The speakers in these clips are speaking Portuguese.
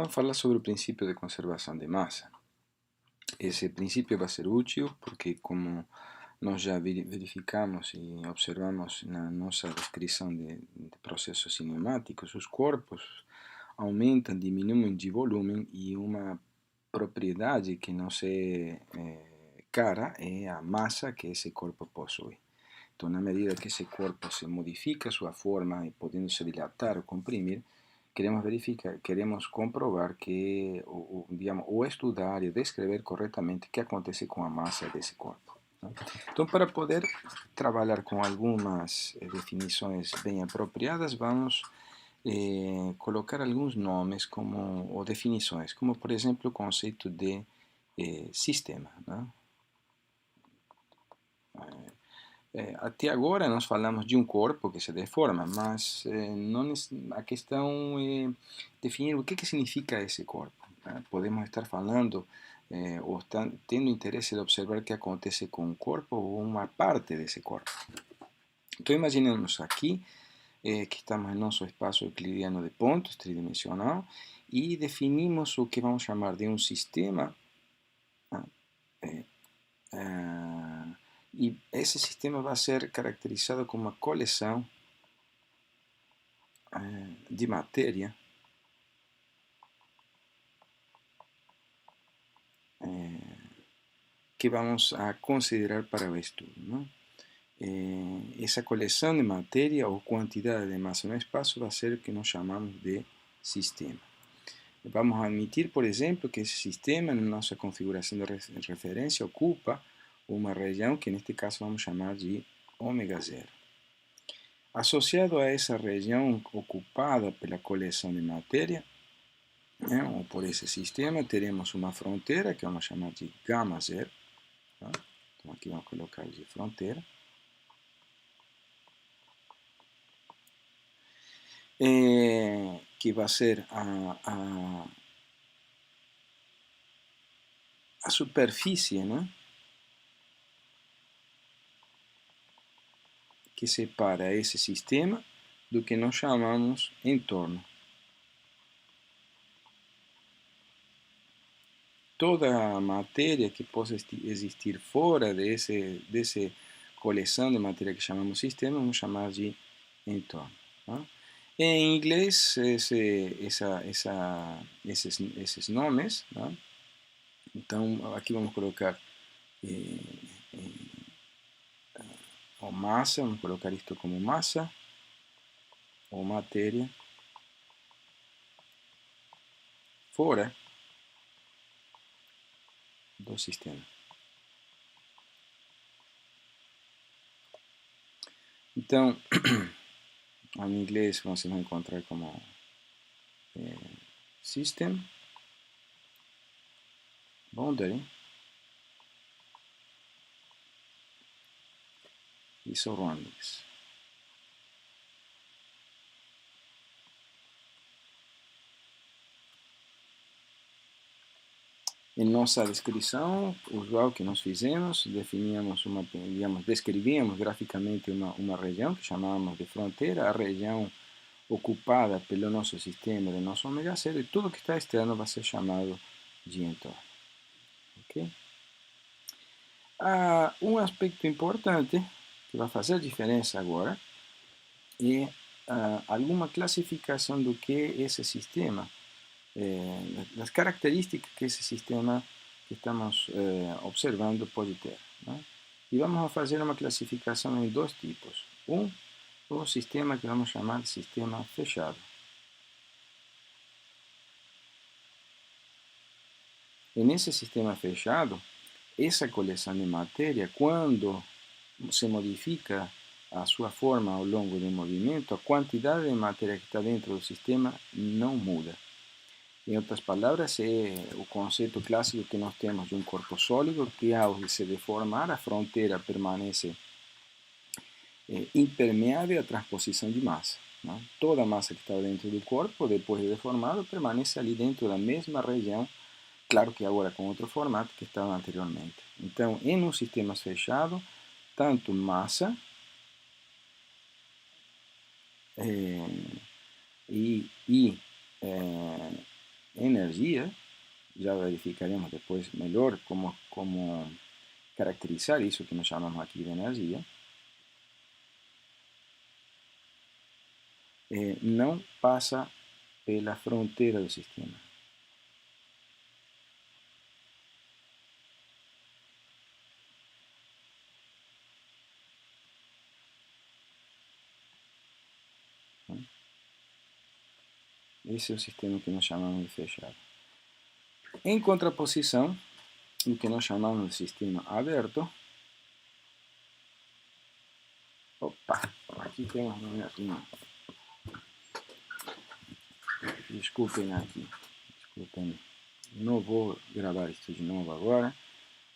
Vamos falar sobre o princípio de conservação de massa. Esse princípio vai ser útil porque, como nós já verificamos e observamos na nossa descrição de processos cinemáticos, os corpos aumentam, diminuem de volume e uma propriedade que nos é cara é a massa que esse corpo possui. Então, na medida que esse corpo se modifica sua forma e podendo se dilatar ou comprimir, queremos comprovar que, ou estudar e descrever corretamente o que acontece com a massa desse corpo. Então, para poder trabalhar com algumas definições bem apropriadas, vamos colocar alguns nomes ou definições, como, por exemplo, o conceito de sistema. Até agora nós falamos de um corpo que se deforma, mas a questão é definir o que significa esse corpo. Podemos estar falando ou tendo interesse de observar o que acontece com um corpo ou uma parte desse corpo. Então imaginemos aqui que estamos em nosso espaço euclidiano de pontos tridimensional e definimos o que vamos chamar de um sistema. E esse sistema vai ser caracterizado como uma coleção de matéria que vamos a considerar para o estudo. Essa coleção de matéria ou quantidade de massa no espaço vai ser o que nós chamamos de sistema. Vamos admitir, por exemplo, que esse sistema, na nossa configuração de referência, ocupa uma região que, neste caso, vamos chamar de ômega zero. Associado a essa região ocupada pela coleção de matéria, ou por esse sistema, teremos uma fronteira, que vamos chamar de gama zero. Então, aqui vamos colocar de fronteira. Que vai ser a superfície, que separa esse sistema do que nós chamamos entorno. Toda a matéria que possa existir fora dessa coleção de matéria que chamamos sistema, vamos chamar de entorno. Em inglês, esses nomes, então aqui vamos colocar ou massa, vamos colocar isto como massa, ou matéria, fora do sistema. Então, em inglês você vai encontrar como system, boundary e surroundings. Em nossa descrição usual que nós fizemos, descrevíamos graficamente uma região que chamávamos de fronteira, a região ocupada pelo nosso sistema, do nosso ômega zero, e tudo que está externo vai ser chamado de entorno. Okay? Um aspecto importante que vai fazer diferença agora é alguma classificação do que esse sistema, das características que esse sistema que estamos observando pode ter. E vamos fazer uma classificação em dois tipos. O sistema que vamos chamar de sistema fechado. E nesse sistema fechado, essa coleção de matéria, quando se modifica a sua forma ao longo do movimento, a quantidade de matéria que está dentro do sistema não muda. Em outras palavras, é o conceito clássico que nós temos de um corpo sólido que, ao se deformar, a fronteira permanece impermeável à transposição de massa. Toda a massa que estava dentro do corpo, depois de deformado, permanece ali dentro da mesma região, claro que agora com outro formato que estava anteriormente. Então, em um sistema fechado, tanto massa e energia, já verificaremos depois melhor como caracterizar isso que nós chamamos aqui de energia, não passa pela fronteira do sistema. Esse é o sistema que nós chamamos de fechado. Em contraposição, o que nós chamamos de sistema aberto. Opa, aqui temos uma. Desculpem aqui. Desculpem. Não vou gravar isso de novo agora.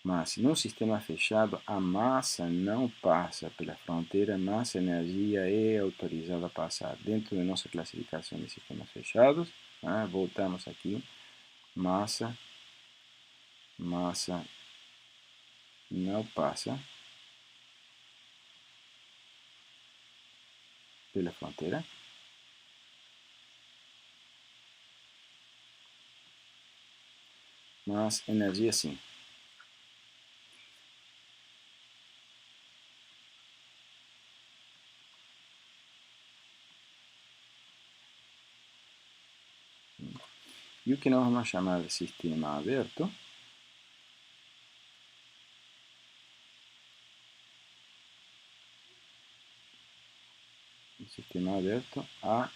Mas no sistema fechado, a massa não passa pela fronteira, mas a energia é autorizada a passar. Dentro da nossa classificação de sistemas fechados, voltamos aqui, massa não passa pela fronteira. Mas energia sim. E o que nós vamos chamar de sistema aberto a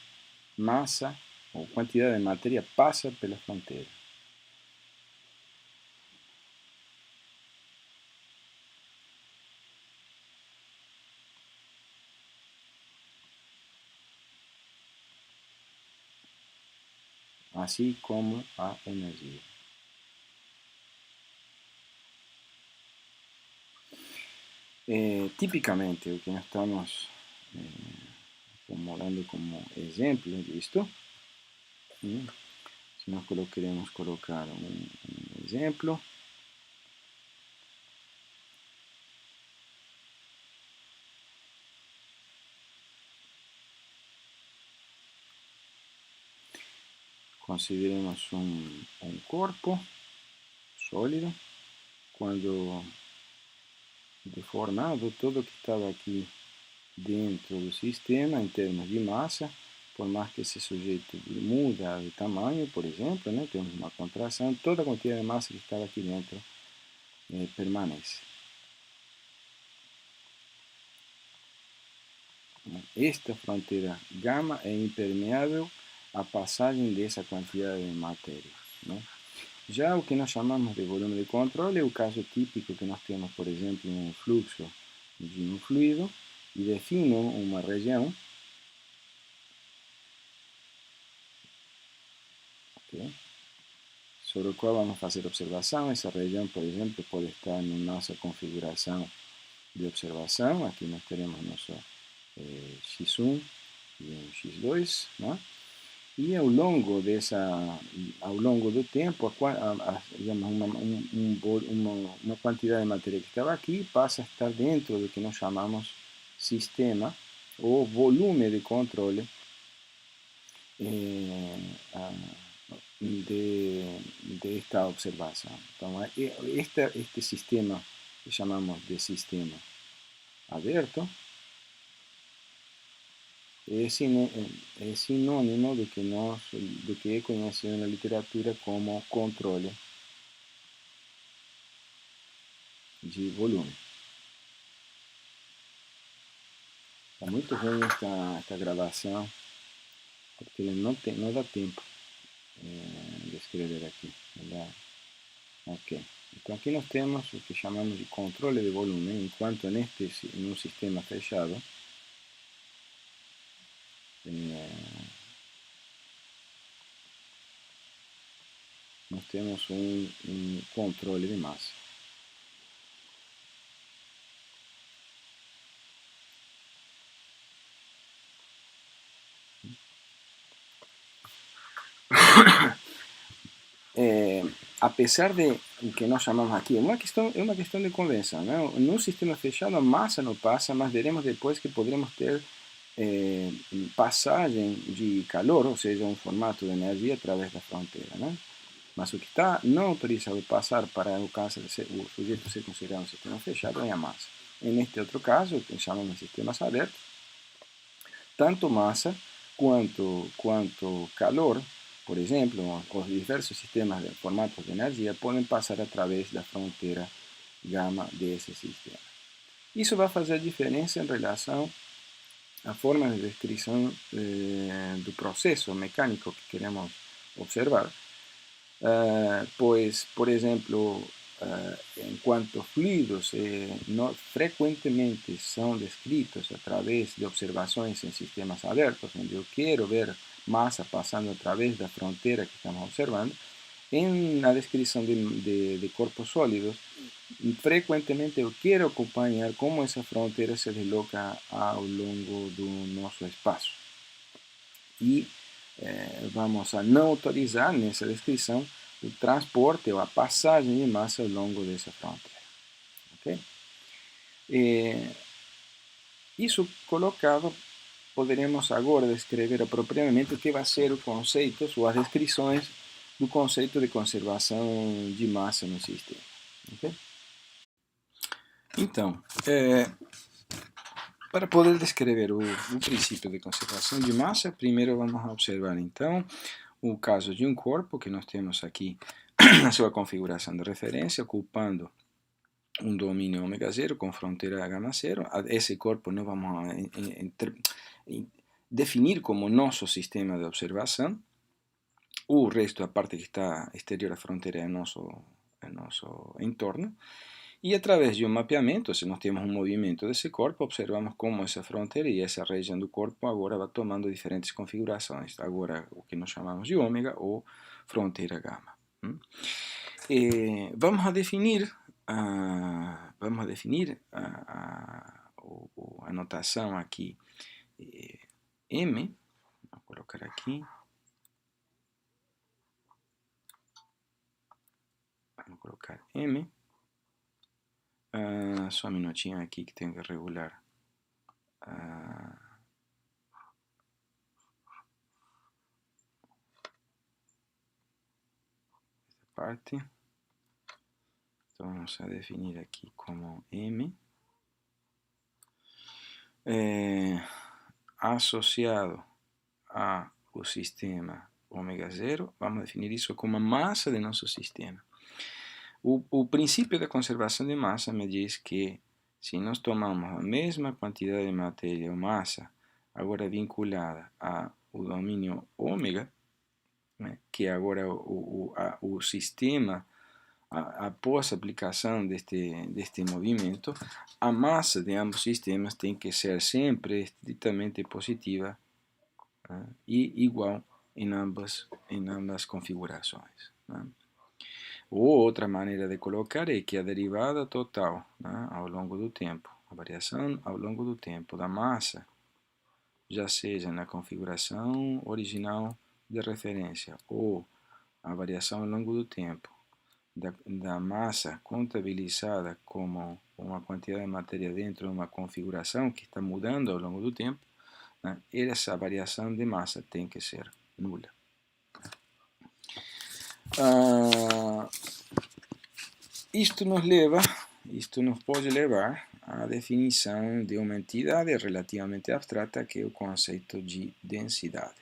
massa ou quantidade de matéria passa pela fronteira. Assim como a energia. Tipicamente, o que nós estamos acomodando como exemplo disto, se nós queremos colocar um exemplo, consideremos um corpo sólido, quando deformado, tudo que estava aqui dentro do sistema, em termos de massa, por mais que esse sujeito muda de tamanho, por exemplo, temos uma contração, toda a quantidade de massa que estava aqui dentro permanece. Esta fronteira gama é impermeável à passagem dessa quantidade de matéria. Já o que nós chamamos de volume de controle é o caso típico que nós temos, por exemplo, um fluxo de um fluido e defino uma região sobre a qual vamos fazer observação. Essa região, por exemplo, pode estar na nossa configuração de observação. Aqui nós teremos nosso X1 e um X2, e ao longo do tempo, digamos, uma quantidade de matéria que estava aqui passa a estar dentro do que nós chamamos sistema ou volume de controle desta observação. Então, este sistema que chamamos de sistema aberto é sinônimo do que é conhecido na literatura como controle de volume. Está muito ruim esta gravação, porque não dá tempo de escrever aqui. Ok. Então aqui nós temos o que chamamos de controle de volume, enquanto num sistema fechado, nós temos um controle de massa. Apesar de o que nós chamamos aqui, é uma questão de convenção. No sistema fechado a massa não passa, mas veremos depois que poderemos ter passagem de calor, ou seja, um formato de energia através da fronteira. Mas o que está não autorizado passar para o sujeito ser considerado um sistema fechado é a massa. Neste outro caso, que chamamos de sistemas abertos, tanto massa quanto calor, por exemplo, os diversos sistemas de formatos de energia podem passar através da fronteira gama desse sistema. Isso vai fazer diferença em relação à forma de descrição do processo mecânico que queremos observar, pois, por exemplo, enquanto fluidos frequentemente são descritos através de observações em sistemas abertos, onde eu quero ver massa passando através da fronteira que estamos observando, na descrição de corpos sólidos, frequentemente eu quero acompanhar como essa fronteira se desloca ao longo do nosso espaço. E vamos a não autorizar nessa descrição o transporte ou a passagem de massa ao longo dessa fronteira. Okay? Isso colocado, poderemos agora descrever apropriadamente o que vai ser os conceitos ou as descrições do conceito de conservação de massa no sistema. Okay? Então, para poder descrever o princípio de conservação de massa, primeiro vamos observar então o caso de um corpo que nós temos aqui na sua configuração de referência, ocupando um domínio ômega 0 com fronteira gama 0. Esse corpo nós vamos definir como nosso sistema de observação. O resto, a parte que está exterior à fronteira, é nosso entorno. E através de um mapeamento, se nós temos um movimento desse corpo, observamos como essa fronteira e essa região do corpo agora vai tomando diferentes configurações. Agora, o que nós chamamos de ômega ou fronteira gama. Vamos a definir a notação aqui M. Vou colocar aqui. Vamos colocar M. Só um minutinho aqui que tenho que regular essa parte. Então vamos a definir aqui como M associado ao sistema ômega 0, vamos definir isso como a massa do nosso sistema. O princípio da conservação de massa me diz que se nós tomamos a mesma quantidade de matéria ou massa, agora vinculada ao domínio ômega, né, que é agora o sistema, após a aplicação deste movimento, a massa de ambos sistemas tem que ser sempre estritamente positiva, né, e igual em ambas configurações. Né. Ou outra maneira de colocar é que a derivada total, né, ao longo do tempo, a variação ao longo do tempo da massa, já seja na configuração original de referência ou a variação ao longo do tempo da massa contabilizada como uma quantidade de matéria dentro de uma configuração que está mudando ao longo do tempo, né, essa variação de massa tem que ser nula. Isto nos pode levar à definição de uma entidade relativamente abstrata, que é o conceito de densidade.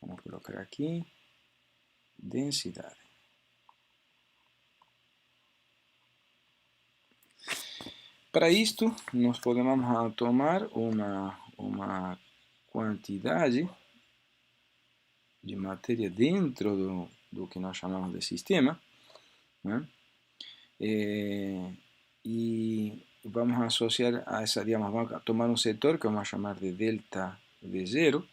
Vamos colocar aqui, densidade. Para isto, nós podemos tomar uma quantidade de matéria dentro do que nós chamamos de sistema, né? E vamos associar a essa, digamos, vamos tomar um setor que vamos chamar de delta V0.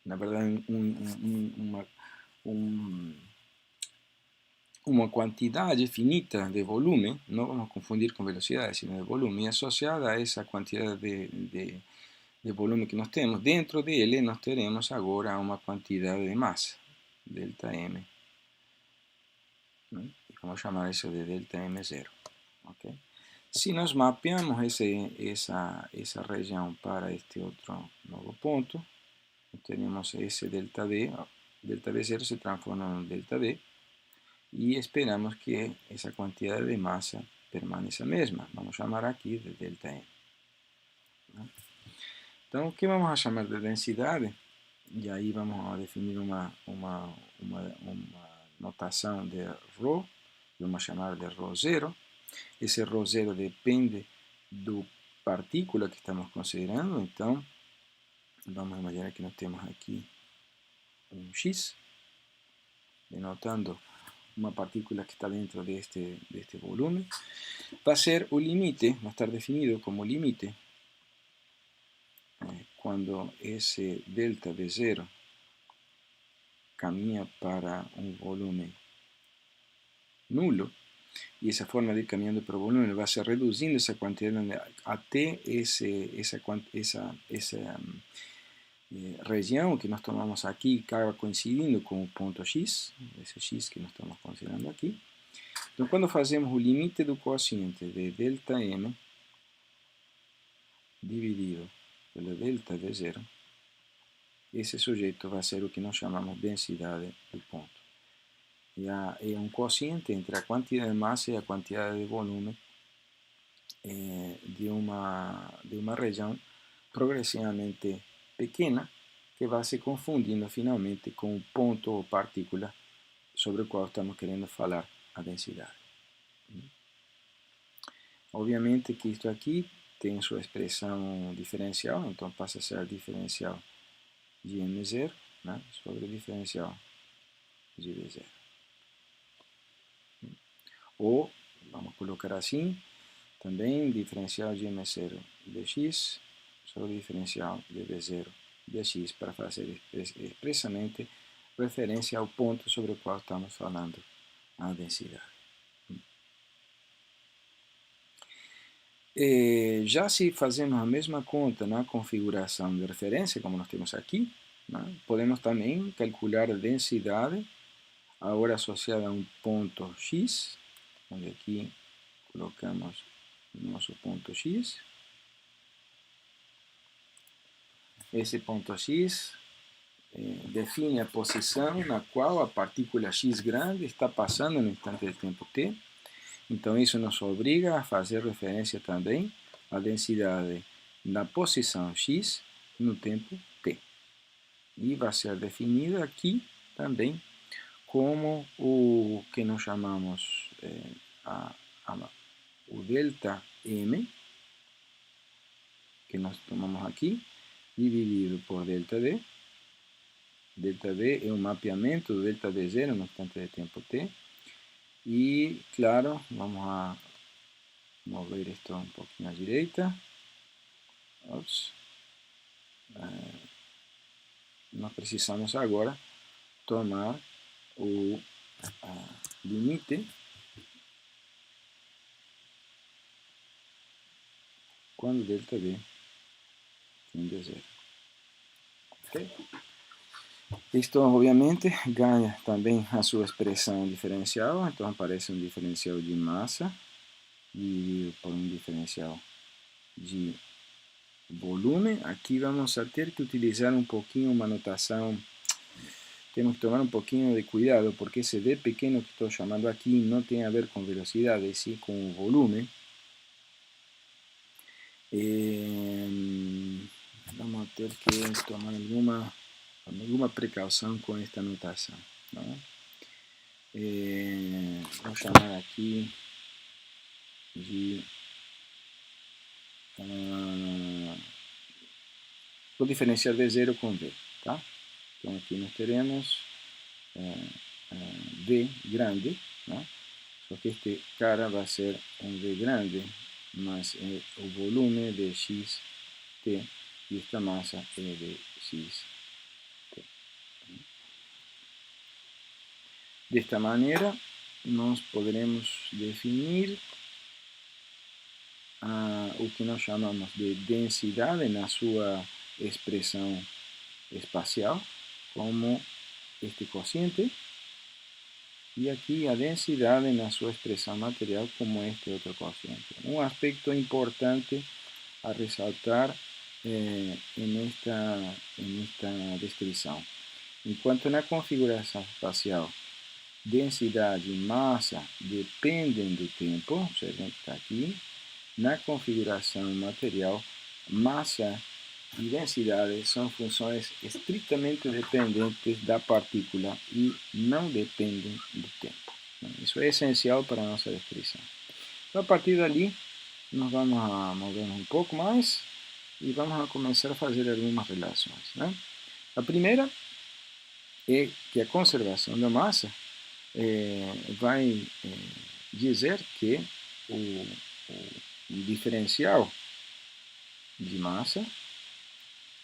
Na verdade, uma quantidade finita de volume, não vamos confundir com velocidade, sino de volume, associada a essa quantidade de volume que nós temos. Dentro dele, nós teremos agora uma quantidade de massa, delta M. Vamos chamar isso de delta M0. Okay? Se nós mapeamos essa região para este outro novo ponto, temos esse delta V0 se transforma em delta V, e esperamos que essa quantidade de massa permaneça a mesma. Vamos chamar aqui de delta M. Então, o que vamos a chamar de densidade? E aí vamos a definir uma notação de ρ, vamos chamar de ρ0. Esse ρ0 depende do partícula que estamos considerando, então vamos imaginar que nós temos aqui um x, denotando uma partícula que está dentro deste volume. Vai ser o limite, vai estar definido como limite quando esse delta V0 caminha para um volume nulo, e essa forma de ir caminhando para o volume vai ser reduzindo essa quantidade até essa região que nós tomamos aqui, acaba coincidindo com o ponto x, esse x que nós estamos considerando aqui. Então, quando fazemos o limite do quociente de delta M dividido pelo delta V0, esse sujeito vai ser o que nós chamamos de densidade do ponto. É um quociente entre a quantidade de massa e a quantidade de volume de uma região progressivamente pequena, que vai se confundindo finalmente com o ponto ou partícula sobre o qual estamos querendo falar a densidade. Obviamente que isto aqui tem sua expressão diferencial, então passa a ser a diferencial de M0, né, sobre a diferencial de V0. Ou, vamos colocar assim, também diferencial de M0 dx sobre o diferencial de V0 dx, para fazer expressamente referência ao ponto sobre o qual estamos falando a densidade. Já se fazemos a mesma conta na configuração de referência, como nós temos aqui, né, podemos também calcular a densidade, agora associada a um ponto x, onde aqui colocamos o nosso ponto x. Esse ponto x define a posição na qual a partícula x grande está passando no instante de tempo t. Então, isso nos obriga a fazer referência também à densidade da posição x no tempo t. E vai ser definida aqui também como o que nós chamamos o delta M, que nós tomamos aqui, dividido por delta D. Delta D é um mapeamento do delta V0 no instante de tempo t. E, claro, vamos a mover isto um pouquinho à direita. Nós precisamos agora tomar o limite quando delta V tende a zero. Okay? Isto, obviamente, ganha também a sua expressão diferencial, então aparece um diferencial de massa dividido por um diferencial de volume. Aqui vamos a ter que utilizar um pouquinho uma notação, temos que tomar um pouquinho de cuidado, porque esse V pequeno que estou chamando aqui não tem a ver com velocidade, sim com volume. Vamos ter que tomar alguma precaução com esta notação. Não? Vou chamar aqui de vou diferenciar V0 com V, tá? Então aqui nós teremos V grande, né? Só que este cara vai ser um V grande, mas o volume de x t e esta massa é de x t. Desta maneira, nós poderemos definir o que nós chamamos de densidade na sua expressão espacial, como este quociente, e aqui a densidade na sua expressão material como este outro quociente. Um aspecto importante a ressaltar em esta descrição. Enquanto na configuração espacial densidade e massa dependem do tempo, observem que está aqui, na configuração material, massa e densidade são funções estritamente dependentes da partícula e não dependem do tempo. Isso é essencial para a nossa descrição. Então, a partir dali, nós vamos a mover um pouco mais e vamos a começar a fazer algumas relações. Né? A primeira é que a conservação da massa vai dizer que o diferencial de massa,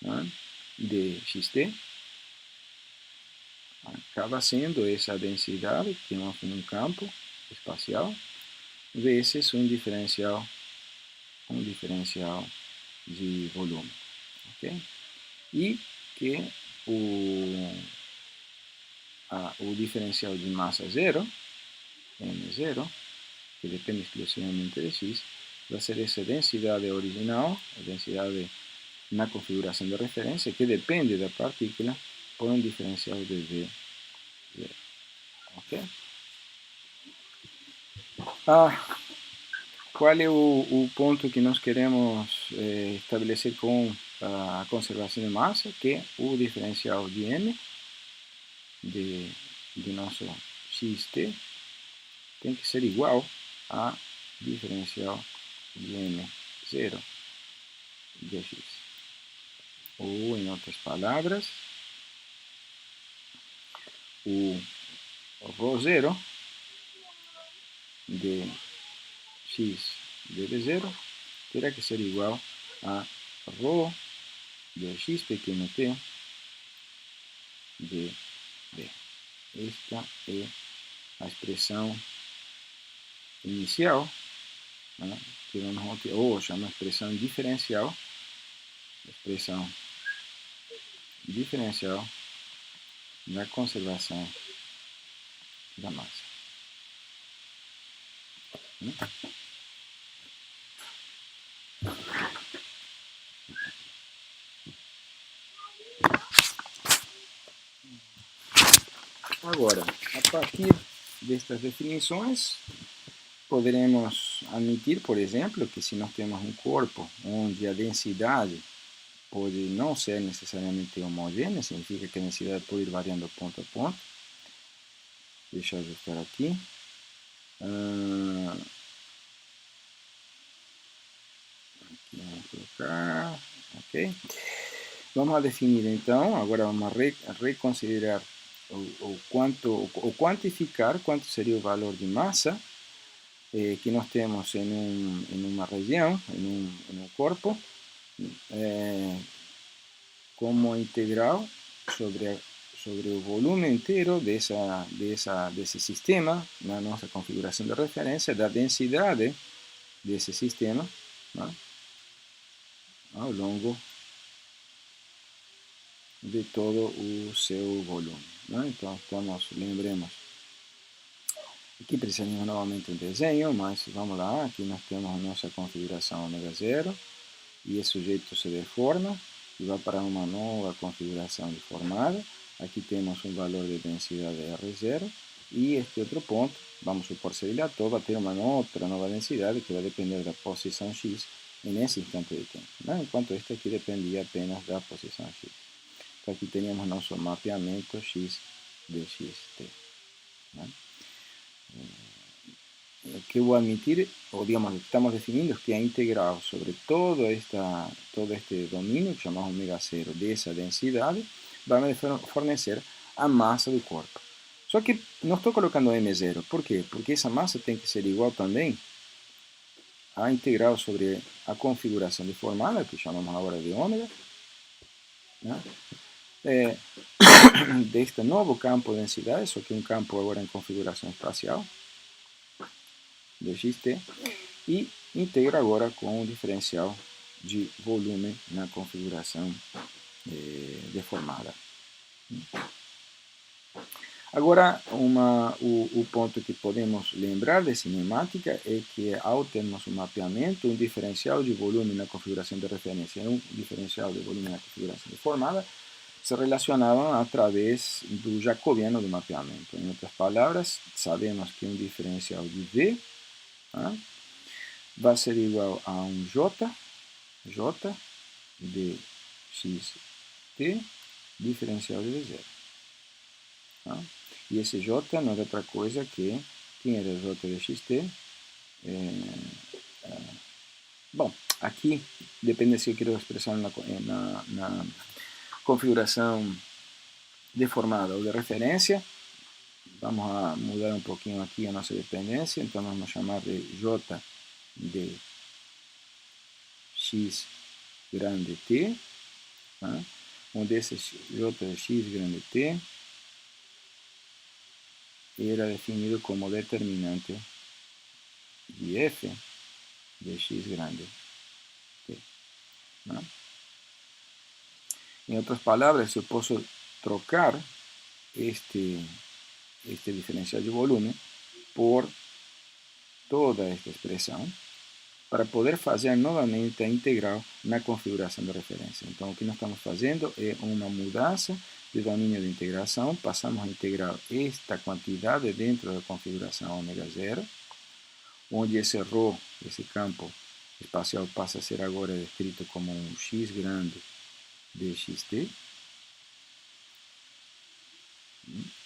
né, de xt acaba sendo essa densidade que nós temos no campo espacial vezes um diferencial de volume, ok? E que o diferencial de massa zero, m0, que depende exclusivamente de x, vai ser essa densidade original, a densidade na configuração de referência, que depende da partícula, por um diferencial de v zero. Ok? Qual é o ponto que nós queremos estabelecer com a conservação de massa? Que é o diferencial de m de nosso xt tem que ser igual a diferencial de m0 de x. Ou, em outras palavras, o ρ0 de x dv0 terá que ser igual a ρ de x pequeno t de v. Esta é a expressão inicial, né, que vamos ou chama expressão diferencial da conservação da massa. Agora, a partir destas definições, poderemos admitir, por exemplo, que se nós temos um corpo onde a densidade pode não ser necessariamente homogênea, significa que a densidade pode ir variando ponto a ponto. Deixa eu ajustar aqui. Aqui vamos colocar. Ok. Vamos a definir então, agora vamos a reconsiderar ou quantificar quanto seria o valor de massa que nós temos em uma região, em um corpo, como integral sobre o volume inteiro desse sistema, na nossa configuração de referência, da densidade desse sistema, né, ao longo de todo o seu volume. Né? Então, lembremos, aqui precisaríamos novamente um desenho, mas vamos lá, aqui nós temos a nossa configuração ômega 0, e esse sujeito se deforma, e vai para uma nova configuração deformada. Aqui temos um valor de densidade R0, e este outro ponto, vamos supor ser dilator, vai ter uma outra nova densidade que vai depender da posição x nesse instante de tempo, né? Enquanto este aqui dependia apenas da posição x. Então aqui teríamos nosso mapeamento x de xt. Né? O que eu vou admitir, ou digamos, o que estamos definindo, é que a integral sobre todo este domínio, que chamamos ômega 0, dessa densidade, vai me fornecer a massa do corpo. Só que não estou colocando m0. Por quê? Porque essa massa tem que ser igual também à integral sobre a configuração deformada, que chamamos agora de ômega, né? Deste novo campo de densidade, só que um campo agora em configuração espacial, de xt, e integra agora com o diferencial de volume na configuração deformada. Agora, o ponto que podemos lembrar de cinemática é que ao termos um mapeamento, um diferencial de volume na configuração de referência e um diferencial de volume na configuração de formada se relacionavam através do jacobiano do mapeamento. Em outras palavras, sabemos que um diferencial de V vai ser igual a um J de xt diferencial de V0. E esse J não é outra coisa que quem era J de xt. Bom, aqui depende se eu quero expressar na configuração deformada ou de referência. Vamos a mudar um pouquinho aqui a nossa dependência, então vamos chamar de J de x grande T, onde esse J de x grande T era definido como determinante de f de x grande T. Em outras palavras, eu posso trocar este diferencial de volume por toda esta expressão para poder fazer novamente a integral na configuração de referência. Então, o que nós estamos fazendo é uma mudança de domínio de integração. Passamos a integrar esta quantidade dentro da configuração ômega 0, onde esse ρ, esse campo espacial, passa a ser agora descrito como um x grande de xt,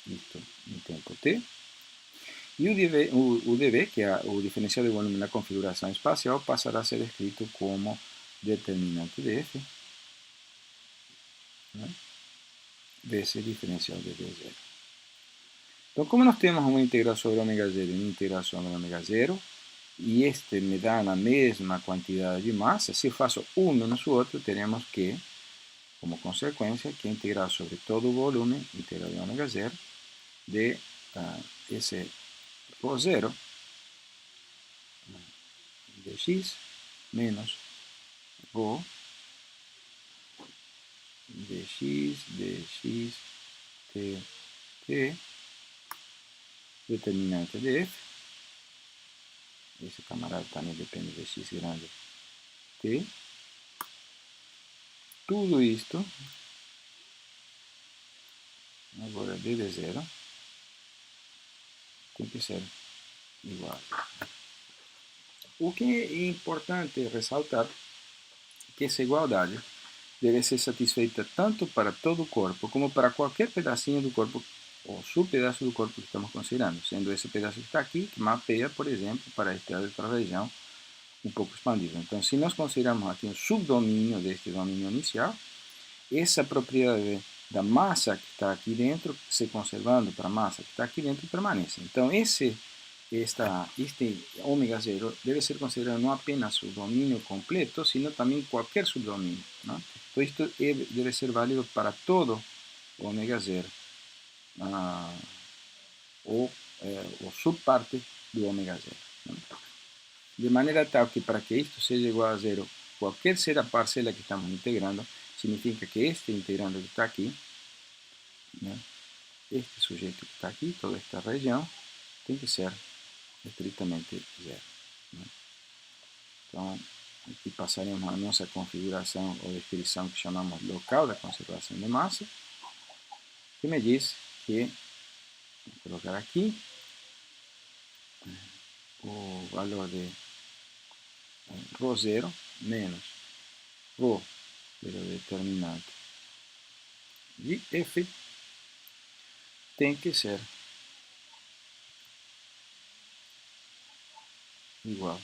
isto no tempo t. E o dv, que é o diferencial de volume na configuração espacial, passará a ser escrito como determinante de f desse diferencial de v0. Então, como nós temos uma integral sobre ômega 0 e uma integral sobre ômega 0, e este me dá a mesma quantidade de massa, se eu faço um menos o outro, teremos que, como consequência, que integrar sobre todo o volume, integral de ômega 0, de esse ρ0 de x menos ρ de x t determinante de f. Esse camarada também depende de x grande t. Tudo isto, agora dv0, tem que ser igual. O que é importante ressaltar é que essa igualdade deve ser satisfeita tanto para todo o corpo como para qualquer pedacinho do corpo ou subpedaço do corpo que estamos considerando, sendo esse pedaço que está aqui, que mapeia, por exemplo, para esta outra região um pouco expandida. Então, se nós considerarmos aqui um subdomínio deste domínio inicial, essa propriedade da massa que está aqui dentro, se conservando para a massa que está aqui dentro, permanece. Então, este ômega 0 deve ser considerado não apenas o domínio completo, sino também qualquer subdomínio. Então, isto deve ser válido para todo ômega 0, ou subparte do ômega 0. De maneira tal que, para que isto seja igual a 0, qualquer seja a parcela que estamos integrando, significa que este integrando que está aqui, este sujeito que está aqui, toda esta região, tem que ser estritamente 0. Então, aqui passaremos a nossa configuração ou descrição que chamamos local da conservação de massa, que me diz que, vou colocar aqui, o valor de ρ0 menos ρ pelo determinante de f tem que ser igual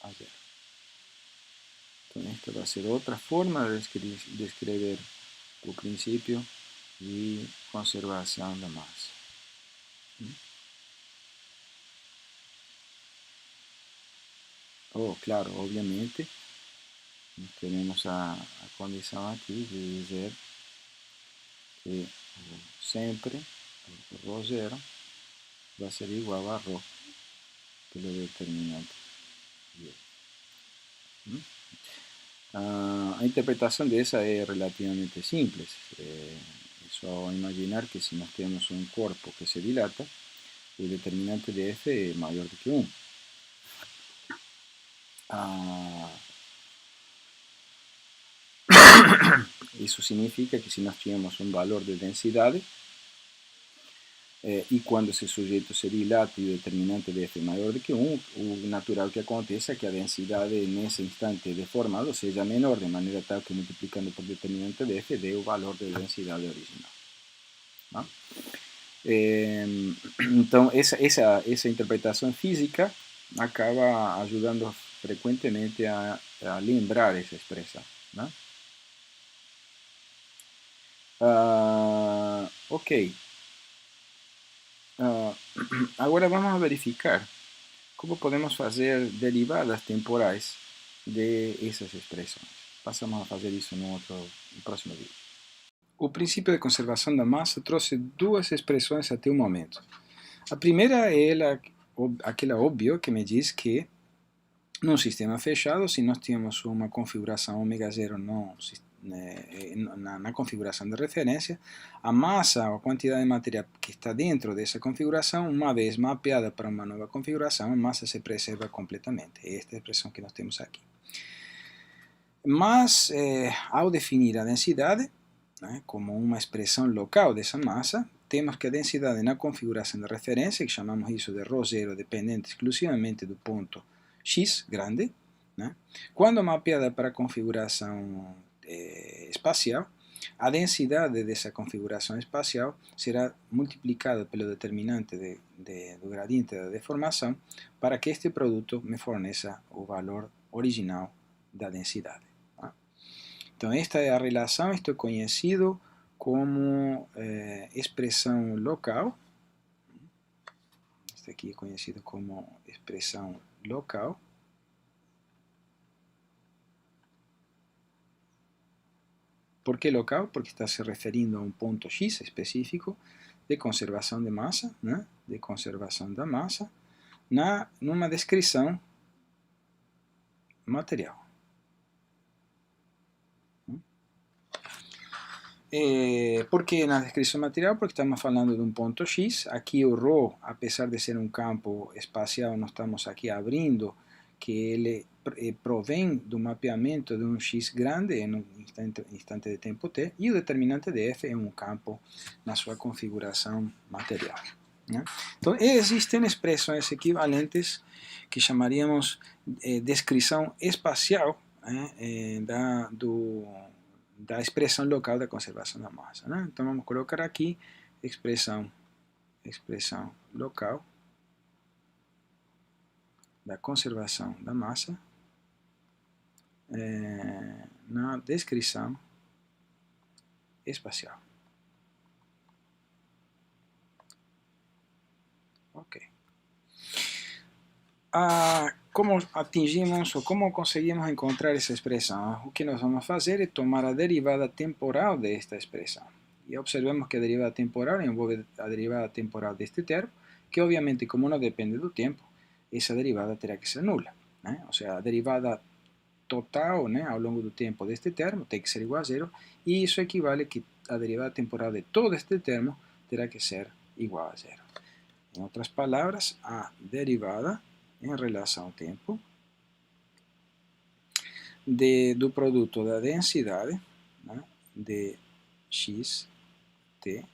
a 0. Então, esta vai ser outra forma de escrever o princípio de conservação da massa. Claro, obviamente, temos a condição aqui de dizer que sempre ρ0 vai ser igual a ρ pelo determinante de f. A interpretação dessa é relativamente simples. É Só imaginar que se nós temos um corpo que se dilata, o determinante de F é maior do que 1. Isso significa que se nós tivermos um valor de densidade, e quando esse sujeito se dilata e o determinante de F é maior do que 1, o natural que aconteça é que a densidade nesse instante deformado seja menor, de maneira tal que multiplicando por determinante de F dê o valor de densidade original. Tá? Então, essa interpretação física acaba ajudando frequentemente a lembrar essa expressão. Né? Ok. Agora vamos verificar como podemos fazer derivadas temporais de essas expressões. Passamos a fazer isso no próximo vídeo. O princípio de conservação da massa trouxe duas expressões até o momento. A primeira é aquela óbvia que me diz que num sistema fechado, se nós temos uma configuração ω0 na configuração de referência, a massa ou a quantidade de material que está dentro dessa configuração, uma vez mapeada para uma nova configuração, a massa se preserva completamente. É esta a expressão que nós temos aqui. Mas, ao definir a densidade, né, como uma expressão local dessa massa, temos que a densidade na configuração de referência, que chamamos isso de ρ0 dependente exclusivamente do ponto x grande, né, quando mapeada para a configuração espacial, a densidade dessa configuração espacial será multiplicada pelo determinante do gradiente da deformação para que este produto me forneça o valor original da densidade. Então, esta é a relação, isto é conhecido como expressão local. Este aqui é conhecido como expressão local. Por que local? Porque está se referindo a um ponto X específico de conservação de massa, né? De conservação da massa, numa descrição material. Por que na descrição material? Porque estamos falando de um ponto X. Aqui o ρ, apesar de ser um campo espacial, nós estamos aqui abrindo que ele provém do mapeamento de um X grande em um instante de tempo t, e o determinante de F é um campo na sua configuração material. Né? Então, existem expressões equivalentes que chamaríamos descrição espacial da expressão local da conservação da massa. Né? Então, vamos colocar aqui expressão local da conservação da massa na descrição espacial. Ok. Como atingimos ou como conseguimos encontrar essa expressão? O que nós vamos fazer é tomar a derivada temporal desta expressão. E observemos que a derivada temporal envolve a derivada temporal deste termo, que obviamente, como não depende do tempo, essa derivada terá que ser nula. Né? Ou seja, a derivada total, né, ao longo do tempo deste termo tem que ser igual a zero, e isso equivale a que a derivada temporal de todo este termo terá que ser igual a zero. Em outras palavras, a derivada em relação ao tempo do produto da densidade, né, de x t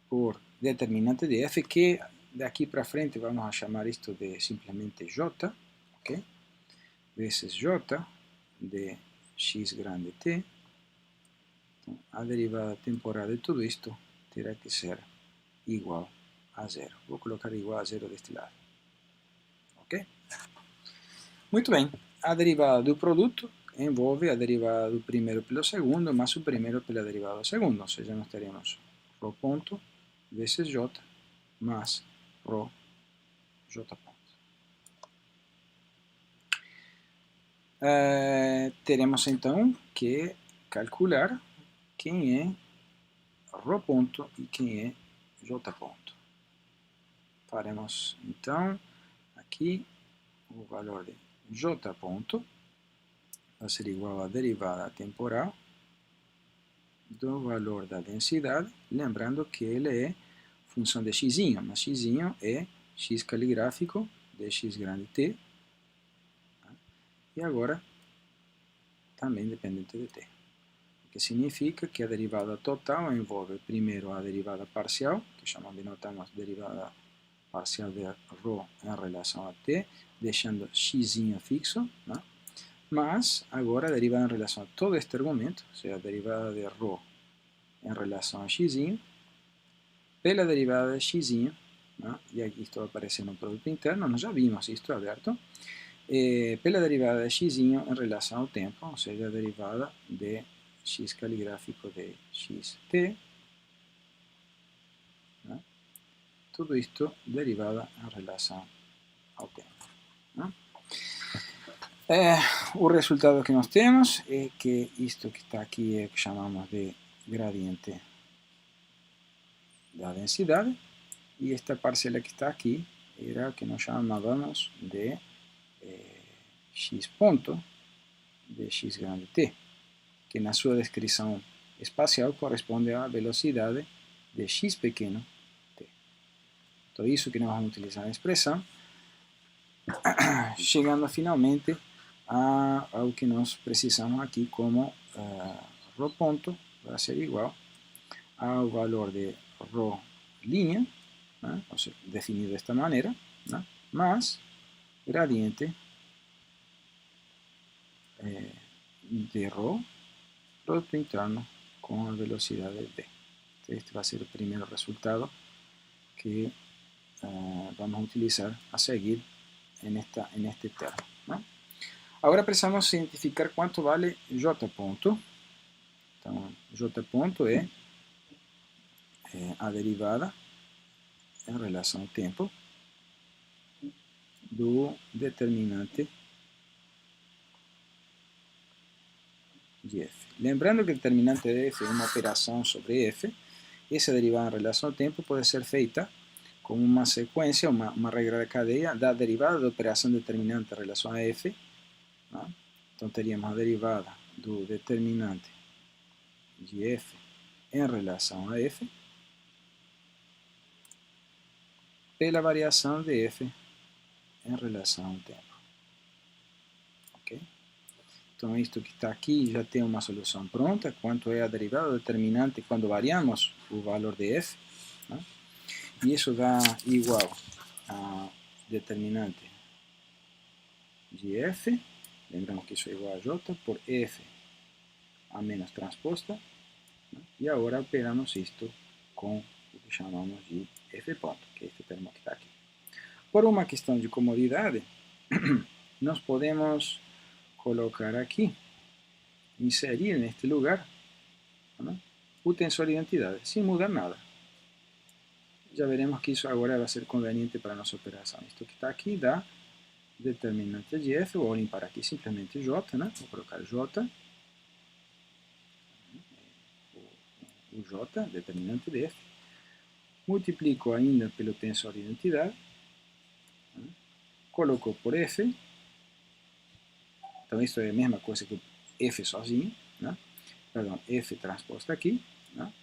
por determinante de f, que daqui para frente vamos chamar isto de simplesmente j, ok? Vezes j de x grande t. Então, a derivada temporal de tudo isto terá que ser igual a zero. Vou colocar igual a zero deste lado. Ok? Muito bem. A derivada do produto envolve a derivada do primeiro pelo segundo, mais o primeiro pela derivada do segundo. Ou seja, nós teremos ρ ponto vezes j mais ρ j ponto. Teremos então que calcular quem é ρ ponto e quem é j ponto. Faremos então aqui o valor de j ponto vai ser igual à derivada temporal do valor da densidade, lembrando que ele é função de x, mas x é x caligráfico de x grande t, e agora também dependente de t. O que significa que a derivada total envolve primeiro a derivada parcial, que chamamos de notamos derivada parcial de ρ em relação a t, deixando x fixo, né? Mas agora a derivada em relação a todo este argumento, ou seja, a derivada de ρ em relação a x, pela derivada de x, né? E aqui estou aparecendo no produto interno, nós já vimos isto aberto, pela derivada de x em relação ao tempo, ou seja, a derivada de x caligráfico de xt, né? Tudo isto derivada em relação ao tempo, né? O resultado que nós temos é que isto que está aqui é o que chamamos de gradiente da densidade, e esta parcela que está aqui era o que nós chamávamos de x ponto de x grande t, que na sua descrição espacial corresponde à velocidade de x pequeno t. Então, isso que nós vamos utilizar na expressão, chegando finalmente ao que nós precisamos aqui como ρ ponto vai ser igual ao valor de ρ linha, né? Ou seja, definido desta maneira, né? Mais gradiente de ρ, produto interno com a velocidade v. Então, este vai ser o primeiro resultado que vamos utilizar a seguir neste termo, né? Agora precisamos identificar quanto vale j ponto. Então, j ponto é a derivada em relação ao tempo do determinante de f. Lembrando que o determinante de f é uma operação sobre f, essa derivada em relação ao tempo pode ser feita como uma sequência, uma regra de cadeia da derivada da operação determinante em relação a f, né? Então teríamos a derivada do determinante de f em relação a f pela variação de f em relação ao tempo. Ok? Então isto que está aqui já tem uma solução pronta, quanto é a derivada do determinante quando variamos o valor de f, né? E isso dá igual a determinante de f, lembramos que isso é igual a j por f a menos transposta, né? E agora operamos isto com o que chamamos de f ponto, que é este termo que está aqui. Por uma questão de comodidade, nós podemos colocar aqui, inserir neste lugar, né, o tensor de identidade, sem mudar nada. Já veremos que isso agora vai ser conveniente para a nossa operação. Isto que está aqui dá determinante de f, vou limpar aqui simplesmente j, né? Vou colocar j, o j, determinante de f, multiplico ainda pelo tensor de identidade, né? Coloco por f, então isso é a mesma coisa que f sozinho, né? Perdão, f transposta aqui, né?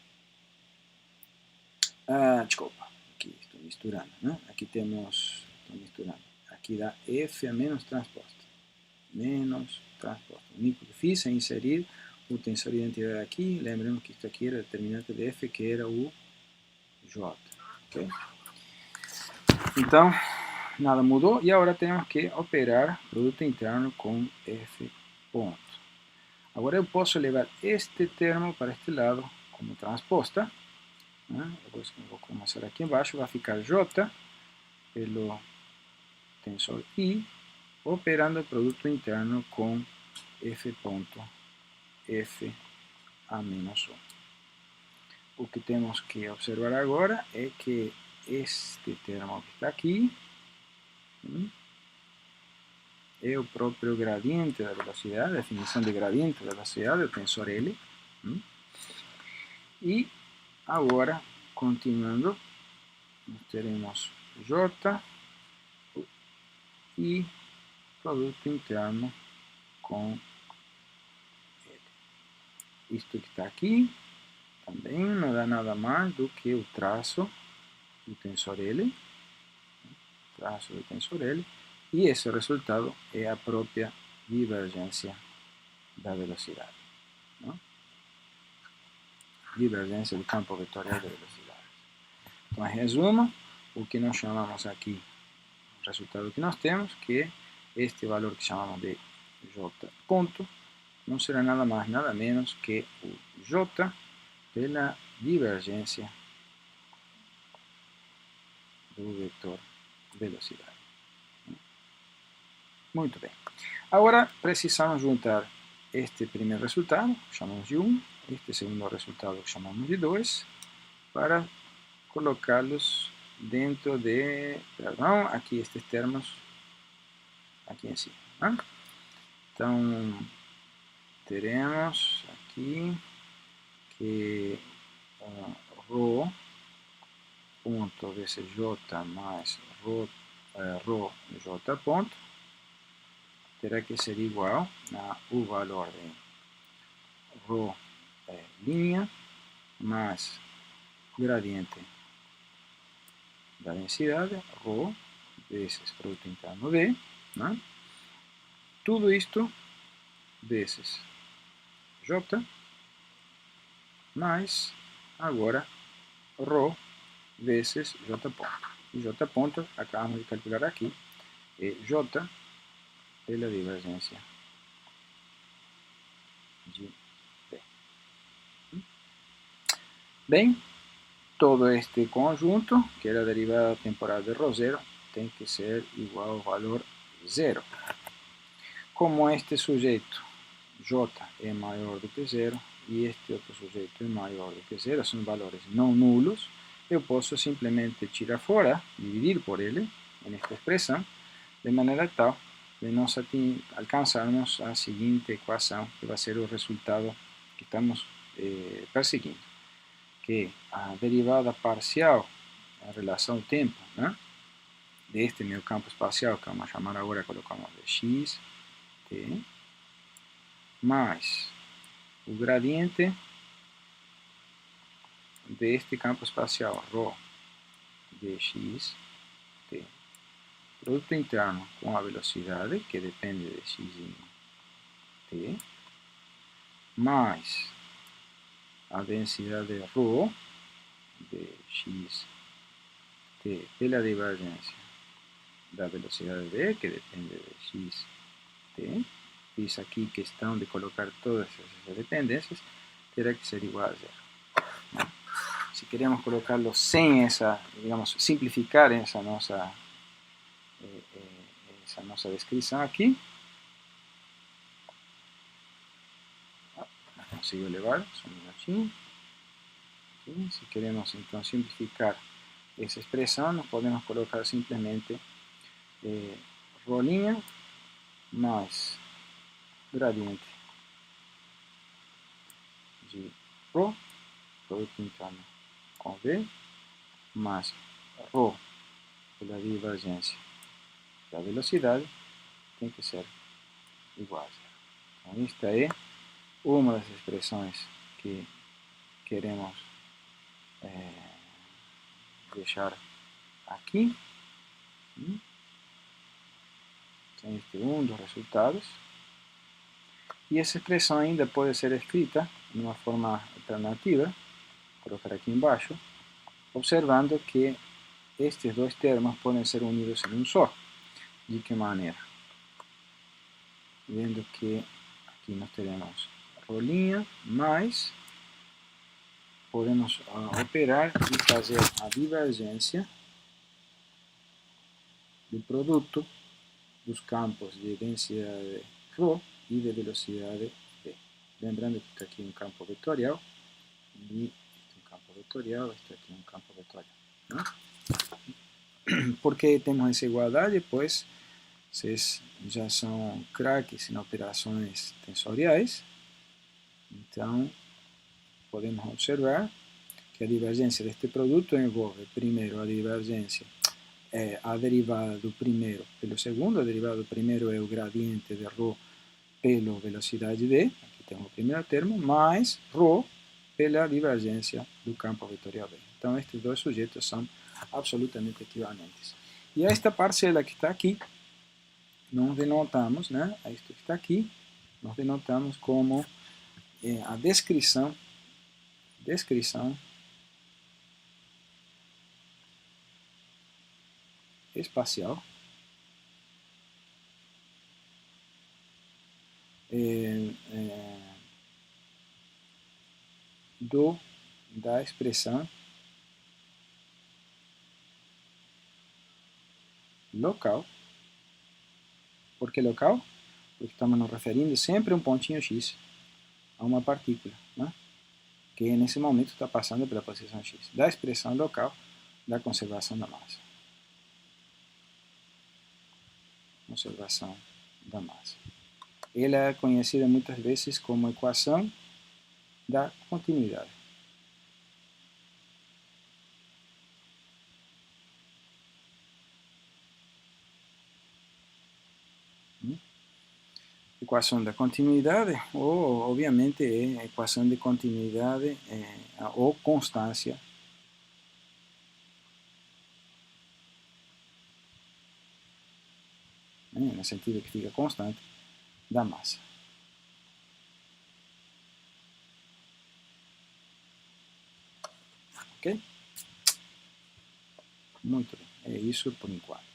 Desculpa, aqui estou misturando, né? Aqui temos, estou misturando, aqui dá f a menos transposta, o único que fiz é inserir o tensor de identidade aqui, lembremos que isto aqui era o determinante de f, que era o j, ok? Então, nada mudou, e agora temos que operar produto interno com f ponto. Agora eu posso levar este termo para este lado como transposta, né? Depois vou começar aqui embaixo, vai ficar j pelo tensor i, operando o produto interno com f ponto f a menos 1. O que temos que observar agora é que este termo que está aqui é o próprio gradiente da velocidade, a definição de gradiente da velocidade, o tensor L. E agora, continuando, nós teremos J e produto interno com L. Isto que está aqui será nada mais do que o traço do tensor L, e esse resultado é a própria divergência da velocidade. Não? Divergência do campo vetorial de velocidade. Então, em resumo, o que nós chamamos aqui, o resultado que nós temos, que é este valor que chamamos de J ponto, não será nada mais, nada menos que o J pela divergência do vetor velocidade. Muito bem. Agora precisamos juntar este primeiro resultado, que chamamos de 1, este segundo resultado, que chamamos de 2, para colocá-los dentro de, perdão, aqui estes termos, aqui em cima. Né? Então, teremos aqui que ρ ponto vezes J mais ρ J ponto terá que ser igual a o valor de ρ linha mais gradiente da densidade, ρ vezes produto interno V, né? Tudo isto vezes J mais agora ρ vezes J ponto. E J ponto, acabamos de calcular aqui, é J pela divergência de V. Bem, todo este conjunto, que era a derivada temporal de ρ0, tem que ser igual ao valor 0. Como este sujeito J é maior do que 0 e este outro sujeito é maior do que 0, são valores não nulos, eu posso simplesmente tirar fora, dividir por ele, nesta expressão, de maneira tal de nós alcançarmos a seguinte equação, que vai ser o resultado que estamos perseguindo, que a derivada parcial em relação ao tempo, né, deste meu campo espacial, que vamos chamar agora, colocamos de x, t, mais o gradiente deste campo espacial, ρ dx, t, produto interno com a velocidade, que depende de x t, mais a densidade ρ de x t pela divergência da velocidade v, que depende de x t. Fiz aqui questão de colocar todas essas dependências, terá que ser igual a zero. Se queremos colocá-lo sem essa, digamos, simplificar essa nossa descrição aqui, não consigo elevar, só um minutinho. Aqui, se queremos então simplificar essa expressão, nós podemos colocar simplesmente ρ' mais gradiente de ρ, produto interno com V, mais ρ pela divergência da velocidade, tem que ser igual a zero. Então, esta é uma das expressões que queremos deixar aqui. Então, este é um dos resultados. E essa expressão ainda pode ser escrita de uma forma alternativa, vou colocar aqui embaixo, observando que estes dois termos podem ser unidos em um só. De que maneira? Vendo que aqui nós teremos ρ' mais, podemos operar e fazer a divergência do produto dos campos de densidade ρ e de velocidade v. Lembrando que está aqui um campo vetorial, e este é um campo vetorial, este aqui é um campo vetorial. Né? Por que temos essa igualdade? Pois vocês já são craques em operações tensoriais, então podemos observar que a divergência deste produto envolve primeiro a divergência, a derivada do primeiro pelo segundo, a derivada do primeiro é o gradiente de ρ pela velocidade v, aqui temos o primeiro termo, mais ρ pela divergência do campo vetorial B. Então, estes dois sujeitos são absolutamente equivalentes. E esta parcela que está aqui, nós denotamos, né? Isto que está aqui, nós denotamos como a descrição espacial da expressão local. Por que local? Porque estamos nos referindo sempre a um pontinho x, a uma partícula, né? Que nesse momento está passando pela posição x, da expressão local da conservação da massa. Conservação da massa. Ela é conhecida muitas vezes como equação da continuidade. Equação da continuidade, ou obviamente é equação de continuidade ou constância no sentido que fica constante, da massa. Ok? Muito bem. É isso por enquanto.